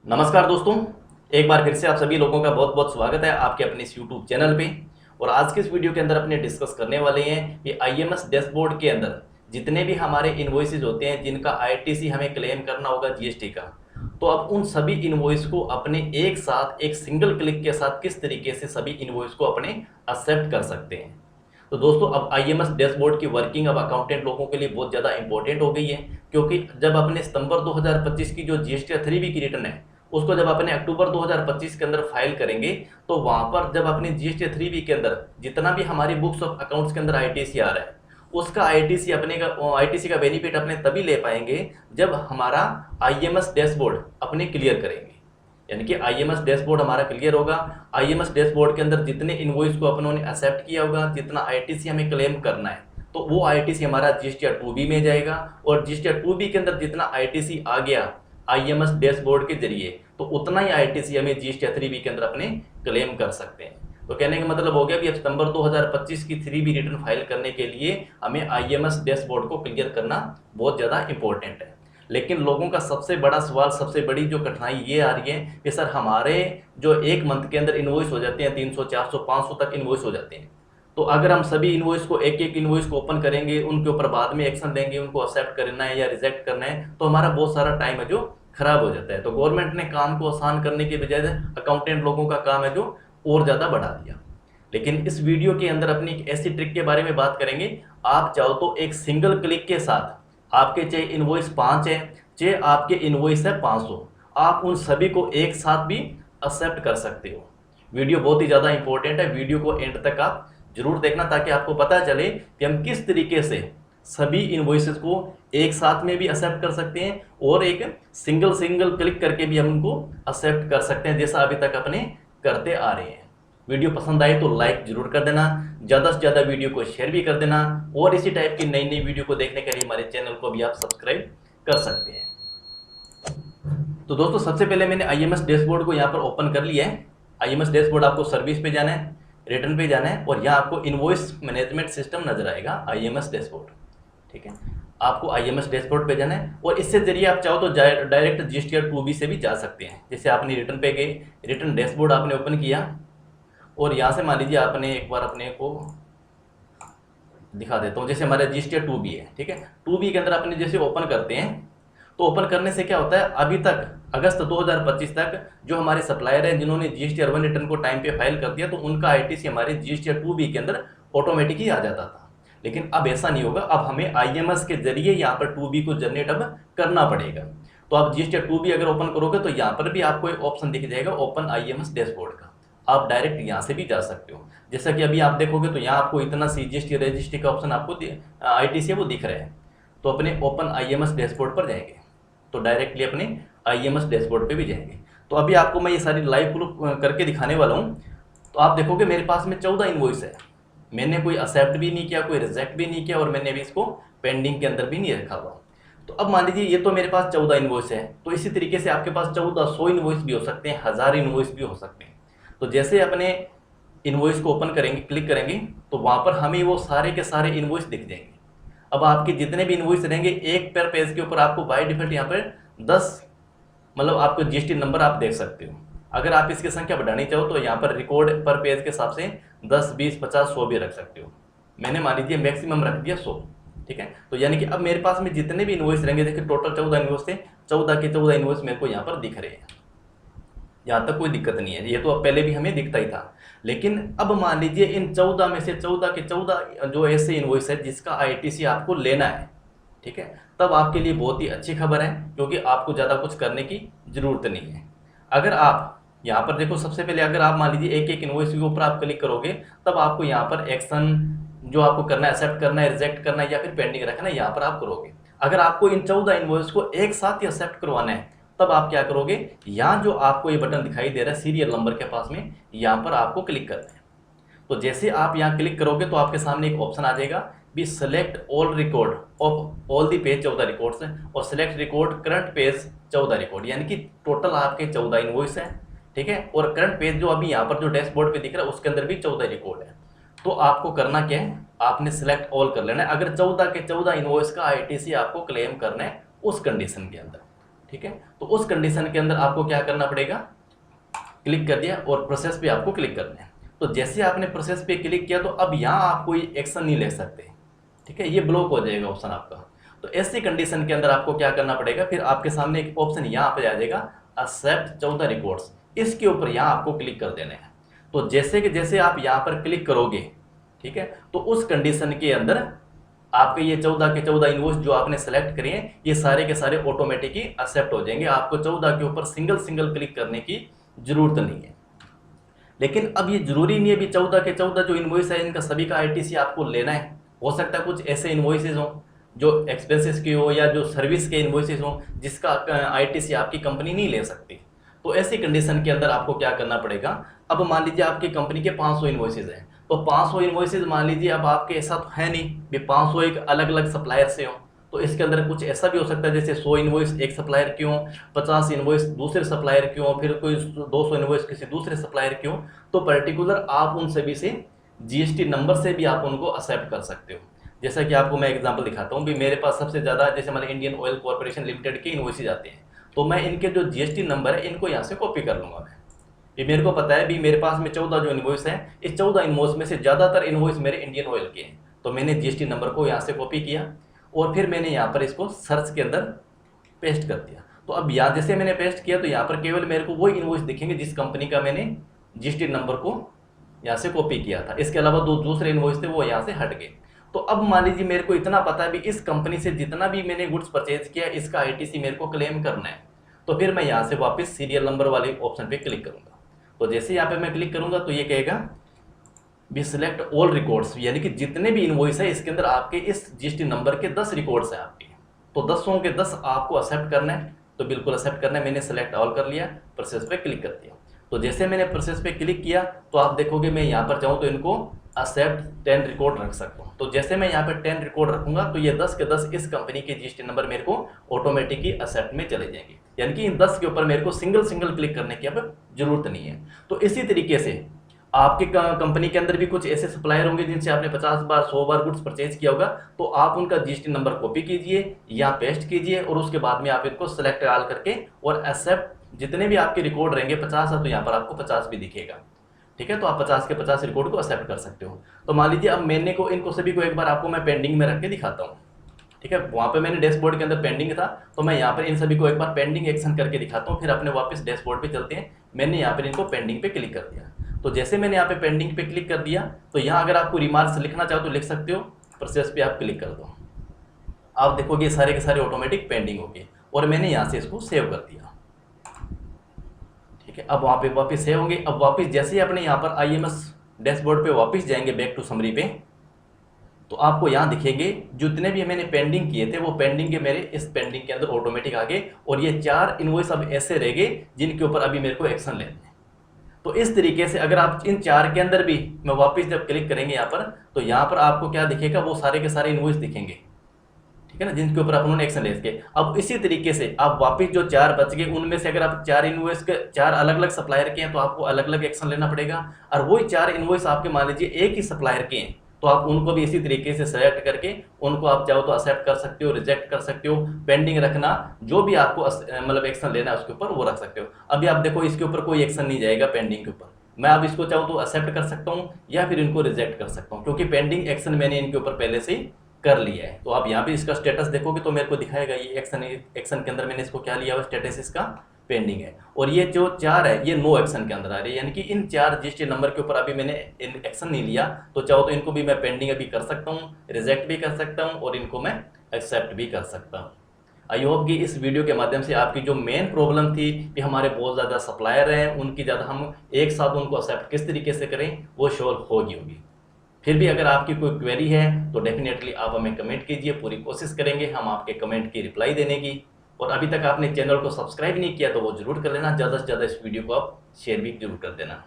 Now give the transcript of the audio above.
नमस्कार दोस्तों, एक बार फिर से आप सभी लोगों का बहुत बहुत स्वागत है आपके अपने इस यूट्यूब चैनल पे। और आज के इस वीडियो के अंदर अपने डिस्कस करने वाले हैं कि आईएमएस डैशबोर्ड के अंदर जितने भी हमारे इनवॉइसेज होते हैं जिनका आईटीसी हमें क्लेम करना होगा जीएसटी का, तो अब उन सभी इनवॉइस को अपने एक साथ एक सिंगल क्लिक के साथ किस तरीके से सभी इनवॉइस को अपने एक्सेप्ट कर सकते हैं। तो दोस्तों अब आईएमएस डैशबोर्ड की वर्किंग अब अकाउंटेंट लोगों के लिए बहुत ज़्यादा इंपॉर्टेंट हो गई है, क्योंकि जब अपने सितंबर 2025 की जो जीएसटी 3B की रिटर्न है उसको जब अपने अक्टूबर 2025 के अंदर फाइल करेंगे, तो वहां पर जब अपने जीएसटी 3B के अंदर जितना भी हमारी बुक्स ऑफ अकाउंट्स के अंदर आईटीसी आ रहा है उसका आईटीसी का बेनिफिट अपने तभी ले पाएंगे जब हमारा आईएमएस डैशबोर्ड अपने क्लियर करेंगे। यानी कि आईएमएस डैशबोर्ड हमारा क्लियर होगा। आईएमएस डैशबोर्ड के अंदर जितने इनवॉइस को अपनों ने एक्सेप्ट किया होगा, जितना आईटीसी हमें क्लेम करना है, तो वो आईटीसी हमारा जीएसटी 2B में जाएगा। और जीएसटी 2B के अंदर जितना आईटीसी आ गया आईएमएस डैशबोर्ड के जरिए, तो उतना ही आईटीसी हमें जीएसटी 3B के अंदर अपने क्लेम कर सकते हैं। तो कहने का मतलब हो गया कि अब सितंबर 2025 की 3B रिटर्न फाइल करने के लिए हमें आईएमएस डैशबोर्ड को क्लियर करना बहुत ज़्यादा इंपॉर्टेंट है। लेकिन लोगों का सबसे बड़ा सवाल, सबसे बड़ी जो कठिनाई ये आ रही है कि सर हमारे जो एक मंथ के अंदर इनवॉइस हो जाते हैं 300, 400, 500 तक इनवॉइस हो जाते हैं, तो अगर हम सभी इनवॉइस को एक एक इनवॉइस को ओपन करेंगे, उनके ऊपर बाद में एक्शन लेंगे, उनको एक्सेप्ट करना है या रिजेक्ट करना है, तो हमारा बहुत सारा टाइम है जो खराब हो जाता है। तो गवर्नमेंट ने काम को आसान करने के बजाय अकाउंटेंट लोगों का काम है जो और ज़्यादा बढ़ा दिया। लेकिन इस वीडियो के अंदर अपनी एक ऐसी ट्रिक के बारे में बात करेंगे, आप चाहो तो एक सिंगल क्लिक के साथ आपके चाहे इनवॉइस 5 है, चाहे आपके इनवॉइस है 500, आप उन सभी को एक साथ भी एक्सेप्ट कर सकते हो। वीडियो बहुत ही ज़्यादा इंपॉर्टेंट है, वीडियो को एंड तक आप जरूर देखना ताकि आपको पता चले कि हम किस तरीके से सभी इनवॉइसेस को एक साथ में भी एक्सेप्ट कर सकते हैं और एक सिंगल क्लिक करके भी हम उनको एक्सेप्ट कर सकते हैं, जैसा अभी तक अपने करते आ रहे हैं। वीडियो पसंद आए तो लाइक जरूर कर देना, ज़्यादा से ज़्यादा वीडियो को शेयर भी कर देना, और इसी टाइप की नई नई वीडियो को देखने के लिए हमारे चैनल को भी आप सब्सक्राइब कर सकते हैं। तो दोस्तों सबसे पहले मैंने आईएमएस डैशबोर्ड को यहाँ पर ओपन कर लिया है। आईएमएस डैशबोर्ड आपको सर्विस पे जाना है, रिटर्न पे जाना है, और यहाँ आपको इनवॉइस मैनेजमेंट सिस्टम नजर आएगा आईएमएस डैशबोर्ड। ठीक है, आपको आईएमएस डैशबोर्ड पे जाना है, और इससे जरिए आप चाहो तो डायरेक्ट जीएसटी 2B से भी जा सकते हैं। जैसे आपने रिटर्न पे गए, रिटर्न डैशबोर्ड आपने ओपन किया, और यहाँ से मान लीजिए आपने एक बार अपने को दिखा देता हूँ, जैसे हमारा जीएसटी 2B है। ठीक है, 2B के अंदर अपने जैसे ओपन करते हैं, तो ओपन करने से क्या होता है, अभी तक अगस्त 2025 तक जो हमारे सप्लायर हैं जिन्होंने जीएसटी 1 रिटर्न को टाइम पे फाइल कर दिया, तो उनका आईटीसी हमारे जीएसटी 2B के अंदर ऑटोमेटिक ही आ जाता था। लेकिन अब ऐसा नहीं होगा, अब हमें आईएमएस के जरिए यहाँ पर 2B को जनरेट अब करना पड़ेगा। तो आप जीएसटी 2B अगर ओपन करोगे तो यहाँ पर भी आपको एक ऑप्शन दिख जाएगा ओपन आईएमएस डैशबोर्ड का, आप डायरेक्ट यहाँ से भी जा सकते हो। जैसा कि अभी आप देखोगे तो यहाँ आपको इतना जीएसटी रजिस्ट्री का ऑप्शन आपको आईटीसी वो दिख रहा है। तो अपने ओपन आईएमएस डैशबोर्ड पर जाएंगे तो डायरेक्टली अपने आईएमएस डैशबोर्ड पे भी जाएंगे। तो अभी आपको मैं ये सारी लाइव प्रूफ करके दिखाने वाला हूँ। तो आप देखोगे मेरे पास में 14 इनवॉइस है, मैंने कोई एक्सेप्ट भी नहीं किया, कोई रिजेक्ट भी नहीं किया, और मैंने अभी इसको पेंडिंग के अंदर भी नहीं रखा हुआ। तो अब मान लीजिए ये तो मेरे पास 14 इनवॉइस है, तो इसी तरीके से आपके पास 1400 इनवॉइस भी हो सकते हैं, 1000 इनवॉइस भी हो सकते हैं। तो जैसे अपने इनवॉइस को ओपन करेंगे, क्लिक करेंगे, तो वहाँ पर हमें वो सारे के सारे इनवॉइस दिख जाएंगे। अब आपके जितने भी इनवॉइस रहेंगे एक पर पेज के ऊपर आपको बाय डिफॉल्ट यहाँ पर 10 मतलब आपको जीएसटी नंबर आप देख सकते हो। अगर आप इसकी संख्या बढ़ानी चाहो तो यहाँ पर रिकॉर्ड पर पेज के हिसाब से 10, 20, 50, 100 भी रख सकते हो। मैंने मान लीजिए मैक्सिमम रख दिया 100। ठीक है, तो यानी कि अब मेरे पास में जितने भी इनवॉइस रहेंगे, देखिए टोटल 14 इनवॉइस थे, 14 के 14 इनवॉइस मेरे को यहाँ पर दिख रहे हैं। यहाँ तक कोई दिक्कत नहीं है, ये तो अब पहले भी हमें दिखता ही था। लेकिन अब मान लीजिए इन 14 में से 14 के 14 जो ऐसे इनवॉइस है जिसका आईटीसी आपको लेना है, ठीक है, तब आपके लिए बहुत ही अच्छी खबर है, क्योंकि आपको ज़्यादा कुछ करने की ज़रूरत नहीं है। अगर आप यहाँ पर देखो, सबसे पहले अगर आप मान लीजिए एक एक इनवॉइस के ऊपर आप क्लिक करोगे, तब आपको यहाँ पर एक्शन जो आपको करना है, एक्सेप्ट करना है, रिजेक्ट करना है या फिर पेंडिंग रखना है, यहाँ पर आप करोगे। अगर आपको इन 14 इनवॉइस को एक साथ ही एक्सेप्ट करवाना है, तब आप क्या करोगे, यहाँ जो आपको ये बटन दिखाई दे रहा है सीरियल नंबर के पास में, यहाँ पर आपको क्लिक करना है। तो जैसे आप यहाँ क्लिक करोगे तो आपके सामने एक ऑप्शन आ जाएगा, भी select all record of all the page 14 records हैं, और select record current page 14 record, यानी कि टोटल आपके 14 इनवॉइस हैं। ठीक है, और करंट पेज जो अभी यहाँ पर जो डैशबोर्ड पे दिख रहा है उसके अंदर भी 14 रिकॉर्ड है। तो आपको करना क्या है, आपने सेलेक्ट ऑल कर लेना है, अगर 14 के 14 इनवॉइस का आईटीसी आपको क्लेम करना है उस कंडीशन के अंदर। ठीक है, तो उस कंडीशन के अंदर आपको क्या करना पड़ेगा, क्लिक कर दिया और प्रोसेस पे आपको क्लिक करना है। तो जैसे आपने प्रोसेस पे क्लिक किया तो अब यहाँ आप कोई एक्शन नहीं ले सकते, ठीक है, ये ब्लॉक हो जाएगा ऑप्शन आपका। तो ऐसी कंडीशन के अंदर आपको क्या करना पड़ेगा, फिर आपके सामने एक ऑप्शन यहाँ पे आ जाएगा एक्सेप्ट 14 रिकॉर्ड्स, इसके ऊपर यहाँ आपको क्लिक कर देना है। तो जैसे कि जैसे आप यहाँ पर क्लिक करोगे, ठीक है, तो उस कंडीशन के अंदर आपके ये 14 के 14 इनवॉइस जो आपने सेलेक्ट करे हैं ये सारे के सारे ऑटोमेटिकली एक्सेप्ट हो जाएंगे। आपको 14 के ऊपर सिंगल सिंगल क्लिक करने की जरूरत नहीं है। लेकिन अब ये जरूरी नहीं है भी 14 के 14 जो इनवॉइस है इनका सभी का आईटीसी आपको लेना है। हो सकता है कुछ ऐसे इनवॉइसेज हो जो एक्सपेंसेस की हो या जो सर्विस के इनवॉइसेज हो जिसका आईटीसी आपकी कंपनी नहीं ले सकती। तो ऐसी कंडीशन के अंदर आपको क्या करना पड़ेगा, अब मान लीजिए आपकी कंपनी के 500 इनवॉइसेज हैं, तो 500 इनवॉइसेज मान लीजिए अब आपके ऐसा तो है नहीं भी 500 एक अलग अलग सप्लायर से हो। तो इसके अंदर कुछ ऐसा भी हो सकता है जैसे 100 इनवॉइस एक सप्लायर की हो, 50 इनवॉइस दूसरे सप्लायर की हो, फिर कोई 200 इनवॉइस किसी दूसरे सप्लायर की हो। तो पर्टिकुलर आप उन सभी से जीएसटी नंबर से भी आप उनको एक्सेप्ट कर सकते हो। जैसा कि आपको मैं एग्जांपल दिखाता हूँ भी मेरे पास सबसे ज़्यादा जैसे हमारे इंडियन ऑयल कॉर्पोरेशन लिमिटेड के इनवॉइसेज आते हैं, तो मैं इनके जो जीएसटी नंबर है इनको यहाँ से कॉपी कर लूँगा। मैं भी मेरे को पता है भी मेरे पास में 14 जो इनवॉइस है, इस 14 इनवॉइस में से ज़्यादातर इनवॉइस मेरे इंडियन ऑयल के हैं। तो मैंने जीएसटी नंबर को यहाँ से कॉपी किया और फिर मैंने यहाँ पर इसको सर्च के अंदर पेस्ट कर दिया। तो अब यहाँ जैसे मैंने पेस्ट किया तो यहाँ पर केवल मेरे को वही इनवॉइस दिखेंगे जिस कंपनी का मैंने जीएसटी नंबर को यहाँ से कॉपी किया था। इसके अलावा दूसरे इनवॉइस थे वो यहाँ से हट गए। तो अब मान लीजिए मेरे को इतना पता है भी इस कंपनी से जितना भी मैंने गुड्स परचेज किया इसका आईटीसी मेरे को क्लेम करना है। तो फिर मैं यहाँ से वापस सीरियल नंबर वाले ऑप्शन पे क्लिक करूँगा। तो जैसे यहाँ पे मैं क्लिक करूँगा तो ये कहेगा भी सिलेक्ट ऑल रिकॉर्ड्स, यानी कि जितने भी इनवॉइस है इसके अंदर आपके इस जीएसटी नंबर के 10 रिकॉर्ड्स हैं आपके, तो 10 के 10 आपको एक्सेप्ट करना है। तो बिल्कुल एक्सेप्ट करना है, मैंने सेलेक्ट ऑल कर लिया, प्रोसेस पे क्लिक कर दिया। तो जैसे मैंने प्रोसेस पे क्लिक किया तो आप देखोगे मैं यहाँ पर चाहूँ तो इनको एक्सेप्ट 10 रिकॉर्ड रख सकता हूँ। तो जैसे मैं यहाँ पर 10 रिकॉर्ड रखूंगा तो ये 10 के 10 इस कंपनी के जीएसटी नंबर मेरे को ऑटोमेटिकली एक्सेप्ट में चले जाएंगे, यानी कि इन 10 के ऊपर मेरे को सिंगल सिंगल क्लिक करने की अब जरूरत नहीं है। तो इसी तरीके से आपके कंपनी के अंदर भी कुछ ऐसे सप्लायर होंगे जिनसे आपने 50 बार 100 बार गुड्स परचेज किया होगा, तो आप उनका जीएसटी नंबर कॉपी कीजिए या पेस्ट कीजिए और उसके बाद में आप इनको सेलेक्ट ऑल करके और एक्सेप्ट जितने भी आपके रिकॉर्ड रहेंगे 50 है तो यहाँ पर आपको 50 भी दिखेगा, ठीक है। तो आप 50 के 50 रिकॉर्ड को एक्सेप्ट कर सकते हो। तो मान लीजिए अब मैंने को इनको सभी को एक बार आपको मैं पेंडिंग में रख के दिखाता हूँ, ठीक है। वहाँ पे मैंने डैशबोर्ड के अंदर पेंडिंग था तो मैं यहाँ पर इन सभी को एक बार पेंडिंग एक्शन करके दिखाता हूँ, फिर अपने वापस डैशबोर्ड पे चलते हैं। मैंने यहाँ पर इनको पेंडिंग पे क्लिक कर दिया। तो जैसे मैंने यहाँ पे पेंडिंग पे क्लिक कर दिया तो यहाँ अगर आपको रिमार्क्स लिखना चाहो तो लिख सकते हो, प्रोसेस पे आप क्लिक कर दो, आप देखोगे सारे के सारे ऑटोमेटिक पेंडिंग हो गए और मैंने यहाँ से इसको सेव कर दिया, ठीक है। अब वहाँ पे वापस सेव होंगे। अब वापस जैसे ही अपने यहाँ पर आईएमएस डैशबोर्ड पे वापस जाएंगे बैक टू समरी पे, तो आपको यहाँ दिखेंगे जितने भी मैंने पेंडिंग किए थे वो पेंडिंग के मेरे इस पेंडिंग के अंदर ऑटोमेटिक आ गए और ये 4 इनवॉइस अब ऐसे रह गए जिनके ऊपर अभी मेरे को एक्शन लेना है। तो इस तरीके से अगर आप इन 4 के अंदर भी मैं वापस जब क्लिक करेंगे यहाँ पर तो यहाँ पर आपको क्या दिखेगा, वो सारे के सारे इनवॉइस दिखेंगे, ठीक है ना, जिनके ऊपर उन्होंने एक्शन ले सके। अब इसी तरीके से आप वापस जो 4 बच गए उनमें से अगर आप 4 इनवॉइस के 4 अलग अलग सप्लायर के हैं तो आपको अलग अलग एक्शन लेना पड़ेगा। और वही 4 इनवॉइस आपके मान लीजिए एक ही सप्लायर के हैं तो आप उनको भी इसी तरीके से सेलेक्ट करके उनको आप चाहो तो एक्सेप्ट कर सकते हो, रिजेक्ट कर सकते हो, पेंडिंग रखना, जो भी आपको मतलब एक्शन लेना है उसके ऊपर वो रख सकते हो। अभी आप देखो इसके ऊपर कोई एक्शन नहीं जाएगा पेंडिंग के ऊपर, मैं अब इसको चाहूँ तो एक्सेप्ट कर सकता हूँ या फिर इनको रिजेक्ट कर सकता हूँ क्योंकि पेंडिंग एक्शन मैंने इनके ऊपर पहले से ही कर लिया है। तो आप यहाँ पे इसका स्टेटस देखोगे तो मेरे को दिखाएगा ये एक्शन के अंदर मैंने इसको क्या लिया हुआ, स्टेटस इसका पेंडिंग है। और ये जो 4 है ये नो एक्शन के अंदर आ रही है, यानी कि इन 4 जीएसटी नंबर के ऊपर अभी मैंने एक्शन नहीं लिया। तो चाहो तो इनको भी मैं पेंडिंग अभी कर सकता हूँ, रिजेक्ट भी कर सकता हूँ और इनको मैं एक्सेप्ट भी कर सकता हूँ। आई होप कि इस वीडियो के माध्यम से आपकी जो मेन प्रॉब्लम थी कि हमारे बहुत ज़्यादा सप्लायर हैं उनकी ज़्यादा हम एक साथ उनको एक्सेप्ट किस तरीके से करें वो सॉल्व होगी। फिर भी अगर आपकी कोई क्वेरी है तो डेफिनेटली आप हमें कमेंट कीजिए, पूरी कोशिश करेंगे हम आपके कमेंट की रिप्लाई देने की। और अभी तक आपने चैनल को सब्सक्राइब नहीं किया तो वो जरूर कर लेना, ज़्यादा से ज़्यादा इस वीडियो को आप शेयर भी जरूर कर देना।